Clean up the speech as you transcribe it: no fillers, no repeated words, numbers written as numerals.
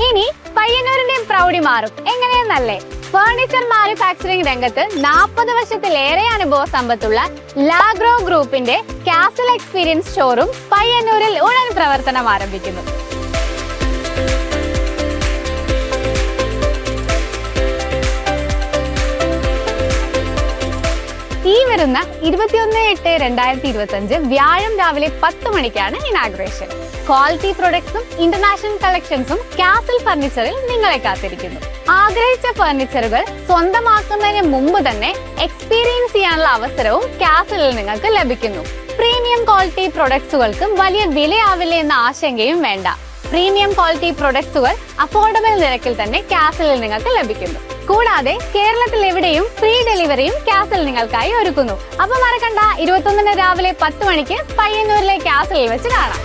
ഇനി പയ്യന്നൂരിന്റെയും പ്രൗഢി മാറും. എങ്ങനെയെന്നല്ലേ? ഫർണിച്ചർ മാനുഫാക്ചറിംഗ് രംഗത്ത് 40 വർഷത്തിലേറെ അനുഭവ സമ്പത്തുള്ള ലാഗ്രോ ഗ്രൂപ്പിന്റെ കാസിൽ എക്സ്പീരിയൻസ് ഷോറൂം പയ്യന്നൂരിൽ ഉടൻ പ്രവർത്തനം ആരംഭിക്കുന്നു. ഈ വരുന്ന 21/8/2025 വ്യാഴം രാവിലെ 10 മണിക്കാണ് ഇനാഗുറേഷൻ. ക്വാളിറ്റി പ്രൊഡക്ട്സും ഇന്റർനാഷണൽ കളക്ഷൻസും കാസിൽ ഫർണിച്ചറിൽ നിങ്ങളെ കാത്തിരിക്കുന്നു. ആഗ്രഹിച്ച ഫർണിച്ചറുകൾ സ്വന്തമാക്കുന്നതിന് മുമ്പ് തന്നെ എക്സ്പീരിയൻസ് ചെയ്യാനുള്ള അവസരവും കാസിലിൽ നിങ്ങൾക്ക് ലഭിക്കുന്നു. പ്രീമിയം ക്വാളിറ്റി പ്രൊഡക്ട്സുകൾക്ക് വലിയ വിലയാവില്ല എന്ന ആശങ്കയും വേണ്ട. പ്രീമിയം ക്വാളിറ്റി പ്രൊഡക്ട്സുകൾ അഫോർഡബിൾ നിരക്കിൽ തന്നെ കാസിലിൽ നിങ്ങൾക്ക് ലഭിക്കുന്നു. കൂടാതെ കേരളത്തിൽ എവിടെയും ഫ്രീ ഡെലിവറിയും കാസിൽ നിങ്ങൾക്കായി ഒരുക്കുന്നു. അപ്പൊ മറക്കണ്ട, 21 രാവിലെ 10 മണിക്ക് പയ്യന്നൂരിലെ കാസിലിൽ വെച്ച് കാണാം.